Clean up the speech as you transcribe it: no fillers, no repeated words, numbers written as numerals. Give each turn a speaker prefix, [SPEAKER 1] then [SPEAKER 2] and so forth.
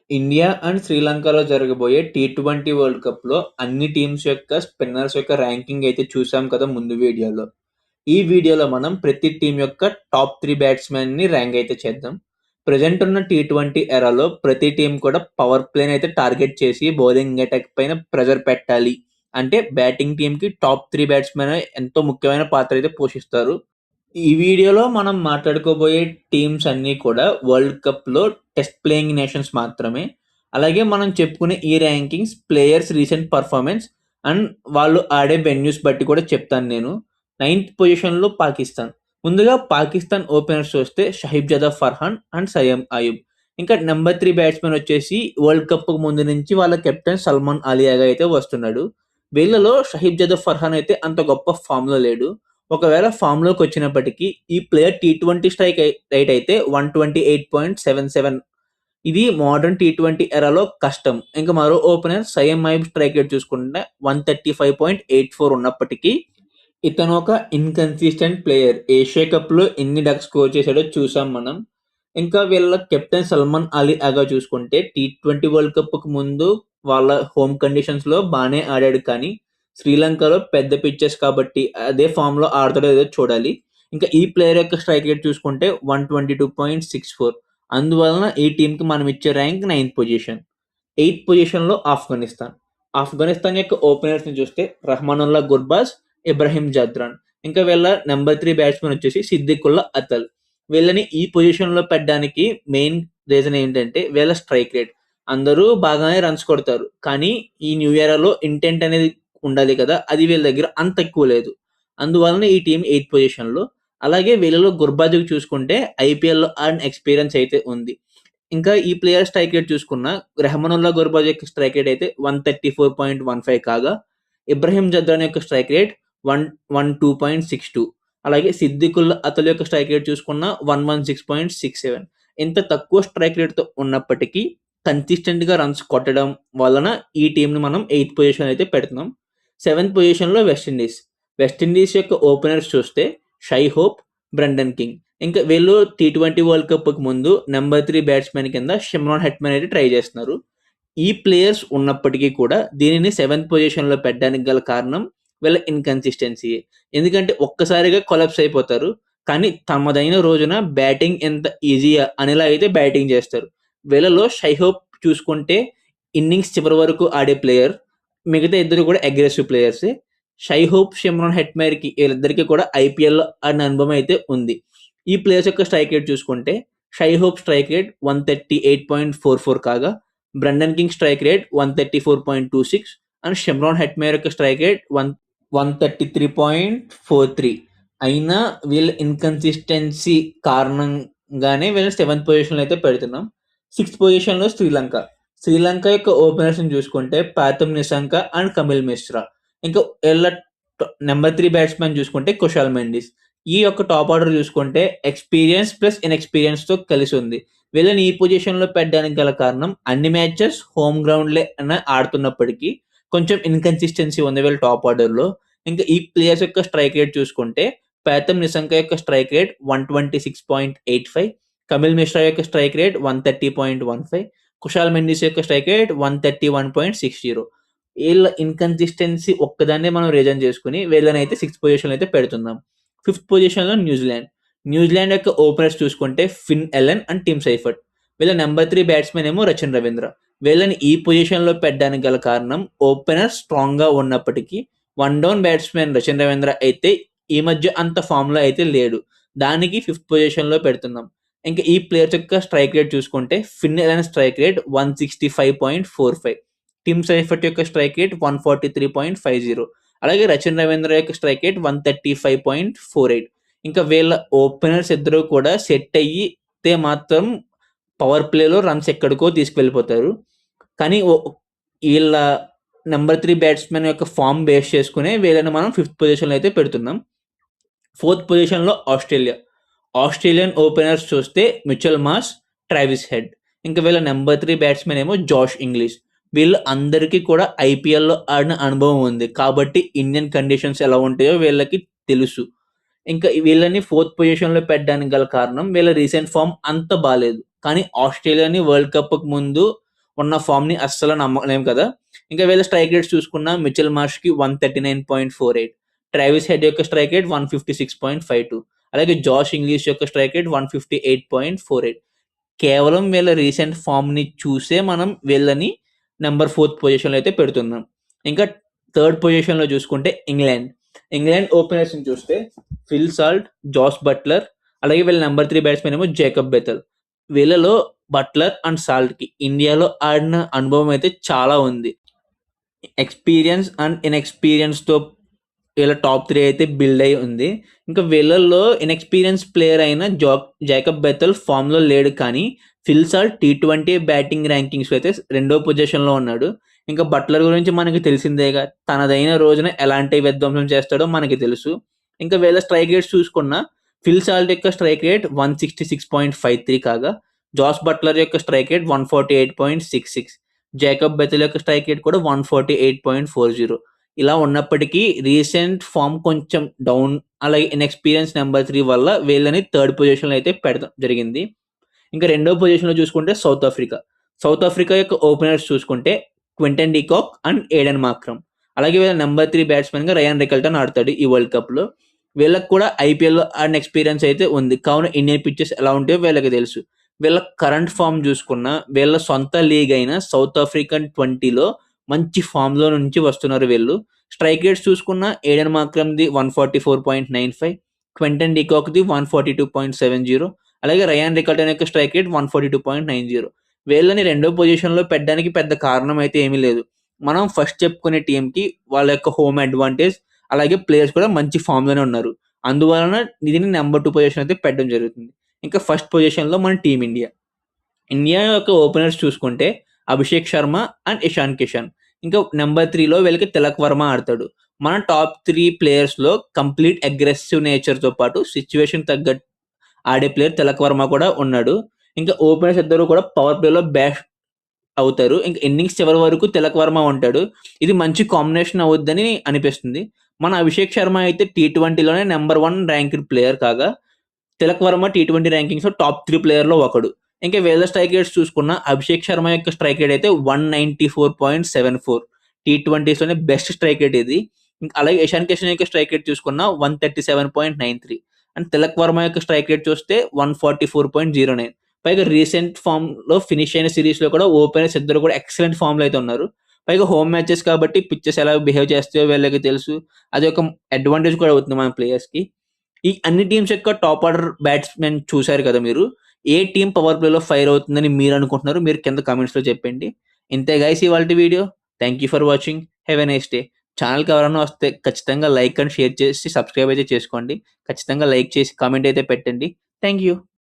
[SPEAKER 1] India and శ్రీలంకలో జరగబోయే T20 world కప్‌లో అన్ని టీమ్స్ యొక్క స్పిన్నర్స్ యొక్క ర్యాంకింగ్ అయితే చూసాం కదా ముందు వీడియోలో. ఈ వీడియోలో మనం ప్రతి టీమ్ యొక్క టాప్ 3 బ్యాట్స్‌మెన్‌ని ర్యాంక్ అయితే చేద్దాం. ప్రెజెంట్ ఉన్న టీ20 ఎరాలో ప్రతి టీమ్ కూడా పవర్ ప్లేని అయితే టార్గెట్ చేసి బౌలింగ్ అటాక్ పైన ప్రెషర్ పెట్టాలి. అంటే బ్యాటింగ్ టీమ్‌కి టాప్ 3 బ్యాట్స్‌మెన్ ఎంతో ముఖ్యమైన పాత్ర అయితే పోషిస్తారు. ఈ వీడియోలో మనం మాట్లాడుకోబోయే టీమ్స్ అన్నీ కూడా వరల్డ్ కప్‌లో టెస్ట్ ప్లేయింగ్ నేషన్స్ మాత్రమే. అలాగే మనం చెప్పుకునే ఈ rankings players recent performance and వాళ్ళు ఆడే వెన్యూస్ బట్టి కూడా చెప్తాను నేను. 9థ్ పొజిషన్‌లో పాకిస్తాన్. ముందుగా పాకిస్తాన్ ఓపెనర్స్ చూస్తే షహీబ్ జదా ఫర్హాన్ అండ్ సయ్యం అయూబ్. ఇంకా నంబర్ 3 బ్యాట్స్‌మెన్ వచ్చేసి వరల్డ్ కప్‌కు ముందు నుంచి వాళ్ళ కెప్టెన్ సల్మాన్ అలియాగా అయితే వస్తున్నాడు. వీళ్ళలో షహీబ్ జదా ఫర్హాన్ అయితే అంత గొప్ప ఫామ్‌లో లేడు. ఒకవేళ ఫామ్‌లోకి వచ్చినప్పటికీ ఈ ప్లేయర్ టీ20 స్ట్రైక్ రేట్ అయితే 128.77. ఇది మోడర్న్ టీ20 ఎరాలో కష్టం. ఇంకా మరో ఓపెనర్ సయ్యం అయూబ్ స్ట్రైక్ రేట్ చూసుకుంటే 135.84 ఉన్నప్పటికీ ఇతను ఒక ఇన్‌కన్సిస్టెంట్ ప్లేయర్. ఏషియా కప్‌లో ఎన్ని డక్స్ స్కోర్ చేశాడో చూసాం మనం. ఇంకా వీళ్ళ కెప్టెన్ సల్మాన్ అలీ ఆగా చూసుకుంటే టీ20 వరల్డ్ కప్‌కు ముందు వాళ్ళ హోమ్ కండిషన్స్‌లో బానే ఆడాడు కానీ శ్రీలంకలో పెద్ద పిచెస్ కాబట్టి అదే ఫామ్‌లో ఆడతాడో లేదో చూడాలి. ఇంకా ఈ ప్లేయర్ యొక్క స్ట్రైక్ రేట్ చూసుకుంటే 122.64. అందువలన ఈ టీమ్‌కి మనం ఇచ్చే ర్యాంక్ 9థ్ పొజిషన్. 8థ్ పొజిషన్‌లో ఆఫ్ఘనిస్తాన్. ఆఫ్ఘనిస్తాన్ యొక్క ఓపెనర్స్‌ని చూస్తే రహమానుల్లా గుర్బాజ్, ఇబ్రహీం జద్రాన్. ఇంకా వీళ్ళ నంబర్ 3 బ్యాట్స్‌మెన్ వచ్చేసి సిద్దికుల్లా అతల్. వీళ్ళని ఈ పొజిషన్‌లో పెట్టడానికి మెయిన్ రీజన్ ఏంటంటే వీళ్ళ స్ట్రైక్ రేట్. అందరూ బాగానే రన్స్ కొడతారు. కానీ ఈ న్యూ ఎరాలో ఇంటెంట్ అనేది ఉండాలి కదా! అది వీళ్ళ దగ్గర అంత ఎక్కువ లేదు. అందువలన ఈ టీమ్ 8థ్ పొజిషన్‌లో. అలాగే వీళ్ళలో గుర్బాజ్‌కి చూసుకుంటే ఐపీఎల్‌లో ఆడిన ఎక్స్‌పీరియన్స్ అయితే ఉంది. ఇంకా ఈ ప్లేయర్ స్ట్రైక్ రేట్ చూసుకున్న రెహమానుల్లా గుర్బాజ్ యొక్క స్ట్రైక్ రేట్ అయితే 134.15 కాగా ఇబ్రహీం జద్రాన్ యొక్క స్ట్రైక్ రేట్ 112.62. అలాగే సిద్దికుల్లా అతల్ యొక్క స్ట్రైక్ రేట్ చూసుకున్న 116.67. ఇంత తక్కువ స్ట్రైక్ రేట్‌తో ఉన్నప్పటికీ కన్సిస్టెంట్‌గా రన్స్ కొట్టడం వలన ఈ టీమ్‌ని మనం 8థ్ పొజిషన్ అయితే పెడుతున్నాం. 7థ్ పొజిషన్‌లో వెస్టిండీస్. వెస్టిండీస్ యొక్క ఓపెనర్స్ చూస్తే షై హోప్, బ్రెండన్ కింగ్. ఇంకా వీళ్ళు టీ20 వరల్డ్ కప్‌కి ముందు నంబర్ 3 బ్యాట్స్‌మెన్ కింద షిమ్రాన్ హెట్‌మెన్ అయితే ట్రై చేస్తున్నారు. ఈ ప్లేయర్స్ ఉన్నప్పటికీ కూడా దీనిని 7థ్ పొజిషన్‌లో పెట్టడానికి గల కారణం వీళ్ళ ఇన్‌కన్సిస్టెన్సీయే. ఎందుకంటే ఒక్కసారిగా కొలాప్స్ అయిపోతారు. కానీ తమదైన రోజున బ్యాటింగ్ ఎంత ఈజీయా అనేలా అయితే బ్యాటింగ్ చేస్తారు. వీళ్ళలో షై హోప్ చూసుకుంటే ఇన్నింగ్స్ చివరి వరకు ఆడే ప్లేయర్. మిగతా ఇద్దరు కూడా అగ్రెసివ్ ప్లేయర్సే. షై హోప్, షిమ్రాన్ హెట్‌మెర్‌కి వీళ్ళిద్దరికీ కూడా ఐపీఎల్‌లో ఆడిన అనుభవం అయితే ఉంది. ఈ ప్లేయర్స్ యొక్క స్ట్రైక్ రేట్ చూసుకుంటే షై హోప్ స్ట్రైక్ రేట్ 138.44 కాగా Brendon King strike rate 134.26 and Shimron Hetmyer యొక్క స్ట్రైక్ రేట్ 133.43. అయినా వీళ్ళ ఇన్‌కన్సిస్టెన్సీ కారణంగానే వీళ్ళని 7థ్ పొజిషన్‌లో అయితే పెడుతున్నాం. 6థ్ పొజిషన్‌లో శ్రీలంక. శ్రీలంక యొక్క ఓపెనర్స్‌ని చూసుకుంటే పాథమ్ నిశంక అండ్ కమిల్ మిశ్రా. ఇంకా వీళ్ళ నంబర్ 3 బ్యాట్స్‌మెన్ చూసుకుంటే కుశాల్ మెండిస్. ఈ యొక్క టాప్ ఆర్డర్ చూసుకుంటే ఎక్స్‌పీరియన్స్ ప్లస్ ఇన్‌ఎక్స్‌పీరియన్స్‌తో కలిసి ఉంది. వీళ్ళని ఈ పొజిషన్‌లో పెట్టడానికి గల కారణం అన్ని మ్యాచెస్ హోమ్ గ్రౌండ్‌లోనే ఆడుతున్నప్పటికీ కొంచెం ఇన్‌కన్సిస్టెన్సీ ఉంది వీళ్ళ టాప్ ఆర్డర్‌లో. ఇంకా ఈ ప్లేయర్స్ యొక్క స్ట్రైక్ రేట్ చూసుకుంటే పాథమ్ నిశంక యొక్క స్ట్రైక్ రేట్ 126.85, కమిల్ మిశ్రా యొక్క స్ట్రైక్ రేట్ 130.15, కుశాల్ మెండిస్ యొక్క స్ట్రైక్ రేట్ 131.60. వీళ్ళ ఇన్‌కన్సిస్టెన్సీ ఒక్కదాన్నే మనం రీజన్ చేసుకొని వీళ్ళనైతే 6థ్ పొజిషన్‌లో అయితే పెడుతున్నాం. 5థ్ పొజిషన్‌లో న్యూజిలాండ్. న్యూజిలాండ్ యొక్క ఓపెనర్స్ చూసుకుంటే ఫిన్ ఎలెన్ అండ్ టిమ్ సైఫర్ట్. వీళ్ళ నంబర్ 3 బ్యాట్స్‌మెన్ ఏమో రచిన్ రవీంద్ర. వీళ్ళని ఈ పొజిషన్‌లో పెట్టడానికి గల కారణం ఓపెనర్ స్ట్రాంగ్‌గా ఉన్నప్పటికీ one down batsmen Rachin Ravindra అయితే ఈ మధ్య అంత ఫామ్‌లో అయితే లేడు. దానికి 5థ్ పొజిషన్‌లో పెడుతున్నాం. ఇంకా ఈ ప్లేయర్స్ యొక్క స్ట్రైక్ రేట్ చూసుకుంటే Finn Allen strike rate 165.45, Tim Seifert యొక్క స్ట్రైక్ రేట్ 143.50, అలాగే రచిన్ రవీంద్ర యొక్క స్ట్రైక్ రేట్ 135.48. ఇంకా వీళ్ళ ఓపెనర్స్ ఇద్దరు కూడా సెట్ అయ్యితే మాత్రం పవర్ ప్లేలో రన్స్ ఎక్కడికో తీసుకెళ్ళిపోతారు. కానీ వీళ్ళ నంబర్ 3 బ్యాట్స్‌మెన్ యొక్క ఫామ్ బేస్ చేసుకునే వీళ్ళని మనం 5థ్ పొజిషన్‌లో అయితే పెడుతున్నాం. 4థ్ పొజిషన్‌లో ఆస్ట్రేలియా. ఆస్ట్రేలియన్ ఓపెనర్స్ చూస్తే మిచెల్ మార్ష్, ట్రావిస్ హెడ్. ఇంకా వీళ్ళ నంబర్ 3 బ్యాట్స్‌మెన్ ఏమో జోష్ ఇంగ్లీష్. వీళ్ళు అందరికీ కూడా ఐపీఎల్‌లో ఆడిన అనుభవం ఉంది. కాబట్టి ఇండియన్ కండిషన్స్ ఎలా ఉంటాయో వీళ్ళకి తెలుసు. ఇంకా వీళ్ళని 4థ్ పొజిషన్‌లో పెట్టడానికి గల కారణం వీళ్ళ రీసెంట్ ఫార్మ్ అంత బాలేదు. కానీ ఆస్ట్రేలియాని వరల్డ్ కప్‌కి ముందు ఉన్న ఫామ్‌ని అస్సలు నమ్మలేము కదా! ఇంకా వీళ్ళ స్ట్రైక్ రేట్స్ చూసుకున్నా మిచెల్ మార్ష్‌కి 139.48, ట్రావిస్ హెడ్ యొక్క స్ట్రైక్ రేట్ 156.52, అలాగే జాష్ ఇంగ్లీష్ యొక్క స్ట్రైక్ రేట్ 158.48. కేవలం వీళ్ళ రీసెంట్ ఫామ్‌ని చూసే మనం వీళ్ళని నంబర్ 4థ్ పొజిషన్‌లో అయితే పెడుతున్నాం. ఇంకా థర్డ్ పొజిషన్‌లో చూసుకుంటే ఇంగ్లాండ్ ఓపెనర్స్‌ని చూస్తే ఫిల్ సాల్ట్, జాస్ బట్లర్, అలాగే వీళ్ళ నంబర్ 3 బ్యాట్స్‌మెన్ ఏమో జేకబ్ బెథెల్. వీళ్ళలో బట్లర్ అండ్ సాల్ట్‌కి ఇండియాలో ఆడిన అనుభవం అయితే చాలా ఉంది. ఎక్స్‌పీరియన్స్ అండ్ ఇన్‌ఎక్స్‌పీరియన్స్‌తో వీళ్ళ టాప్ 3 అయితే బిల్డ్ అయ్యి ఉంది. ఇంకా వీళ్ళల్లో ఇన్‌ఎక్స్‌పీరియన్స్ ప్లేయర్ అయిన జేకబ్ బెథెల్ ఫామ్‌లో లేడు కానీ ఫిల్ సాల్ట్ టీ20 బ్యాటింగ్ ర్యాంకింగ్స్‌లో అయితే రెండో పొజిషన్‌లో ఉన్నాడు. ఇంకా బట్లర్ గురించి మనకి తెలిసిందేగా, తనదైన రోజున ఎలాంటి విధ్వంసం చేస్తాడో మనకి తెలుసు. ఇంకా వీళ్ళ స్ట్రైక్ రేట్స్ చూసుకున్నా ఫిల్ సాల్ట్ యొక్క స్ట్రైక్ రేట్ 166.53 కాగా జాస్ బట్లర్ యొక్క స్ట్రైక్ రేట్ 148.66, జేకబ్ బెథెల్ యొక్క స్ట్రైక్ రేట్ కూడా 148.40. ఇలా ఉన్నప్పటికీ రీసెంట్ ఫామ్ కొంచెం డౌన్, అలాగే ఇన్ఎక్స్పీరియన్స్ నెంబర్ 3 వల్ల వీళ్ళని థర్డ్ పొజిషన్‌లో అయితే పెడతాం జరిగింది. ఇంకా రెండో పొజిషన్‌లో చూసుకుంటే సౌత్ ఆఫ్రికా యొక్క ఓపెనర్స్ చూసుకుంటే Quinton de Kock and Aiden Markram, అలాగే వీళ్ళ నెంబర్ 3 బ్యాట్స్‌మెన్‌గా రయాన్ రికల్టన్ ఆడతాడు ఈ వరల్డ్ కప్‌లో. వీళ్ళకి కూడా ఐపీఎల్‌లో ఆడిన ఎక్స్పీరియన్స్ అయితే ఉంది. కావున ఇండియన్ పిచెస్ ఎలా ఉంటాయో వీళ్ళకి తెలుసు. వీళ్ళ కరెంట్ ఫామ్ చూసుకున్నా వీళ్ళ సొంత లీగ్ అయిన సౌత్ ఆఫ్రికన్ 20లో మంచి ఫామ్‌లో నుంచి వస్తున్నారు వీళ్ళు. స్ట్రైక్ రేట్స్ చూసుకున్నా ఏడెన్ మార్క్రమ్‌ది 144.95, క్వింటన్ డీకాక్‌ది 142.70, అలాగే రయాన్ రికల్టన్ యొక్క స్ట్రైక్ రేట్ 142.90. వీళ్ళని రెండో పొజిషన్‌లో పెట్టడానికి పెద్ద కారణం అయితే ఏమీ లేదు. మనం ఫస్ట్ చెప్పుకునే టీమ్‌కి వాళ్ళ యొక్క హోమ్ అడ్వాంటేజ్, అలాగే ప్లేయర్స్ కూడా మంచి ఫామ్‌లోనే ఉన్నారు. అందువలన దీన్ని నంబర్ 2 పొజిషన్ అయితే పెట్టడం జరుగుతుంది. ఇంకా ఫస్ట్ పొజిషన్‌లో మన టీమిండియా. ఇండియా యొక్క ఓపెనర్స్ చూసుకుంటే అభిషేక్ శర్మ అండ్ ఇషాన్ కిషన్. ఇంకా నెంబర్ 3లో వీళ్ళకి తిలక్ వర్మ ఆడతాడు. మన టాప్ 3 ప్లేయర్స్‌లో కంప్లీట్ అగ్రెసివ్ నేచర్‌తో పాటు సిట్యుయేషన్ తగ్గట్టు ఆడే ప్లేయర్ తిలక్ వర్మ కూడా ఉన్నాడు. ఇంకా ఓపెనర్స్ ఇద్దరు కూడా పవర్ ప్లేలో అవుతారు. ఇంక ఇన్నింగ్స్ చివరి వరకు తిలక్ వర్మ ఉంటాడు. ఇది మంచి కాంబినేషన్ అవుద్దని అనిపిస్తుంది. మన అభిషేక్ శర్మ అయితే టీ20లోనే నంబర్ 1 ర్యాంక్డ్ ప్లేయర్ కాగా తిలక్ వర్మ టీ20 ర్యాంకింగ్స్‌లో టాప్ 3 ప్లేయర్‌లో ఒకడు. ఇంకా వీళ్ళ స్ట్రైక్ రేట్స్ చూసుకున్నా అభిషేక్ శర్మ యొక్క స్ట్రైక్ రేట్ అయితే 194.74, టీ20స్‌లోనే బెస్ట్ స్ట్రైక్ రేట్ ఇది. ఇంకా అలాగే ఇషాన్ కిషన్ యొక్క స్ట్రైక్ రేట్ చూసుకున్నా 137.93 అండ్ తిలక్ వర్మ యొక్క స్ట్రైక్ రేట్ చూస్తే 144.09. పైగా రీసెంట్ ఫామ్‌లో ఫినిష్ అయిన సీరీస్‌లో కూడా ఓపెనర్స్ ఇద్దరు కూడా ఎక్సలెంట్ ఫామ్‌లో అయితే ఉన్నారు. పైగా హోమ్ మ్యాచెస్ కాబట్టి పిచెస్ ఎలా బిహేవ్ చేస్తాయో వీళ్ళకి తెలుసు. అది ఒక అడ్వాంటేజ్ కూడా అవుతుంది మన ప్లేయర్స్‌కి. ఈ అన్ని టీమ్స్ యొక్క టాప్ ఆర్డర్ బ్యాట్స్‌మెన్ చూసారు కదా మీరు. ఏ టీమ్ పవర్ ప్లేలో ఫైర్ అవుతుందని మీరు అనుకుంటున్నారు? మీరు కింద కామెంట్స్‌లో చెప్పండి. ఇంతే గైస్ ఇవాల్టి వీడియో. Thank you for watching. Have a nice day. ఛానెల్‌కి ఎవరైనా వస్తే ఖచ్చితంగా లైక్ అండ్ షేర్ చేసి సబ్స్క్రైబ్ అయితే చేసుకోండి. ఖచ్చితంగా లైక్ చేసి కామెంట్ అయితే పెట్టండి. Thank you.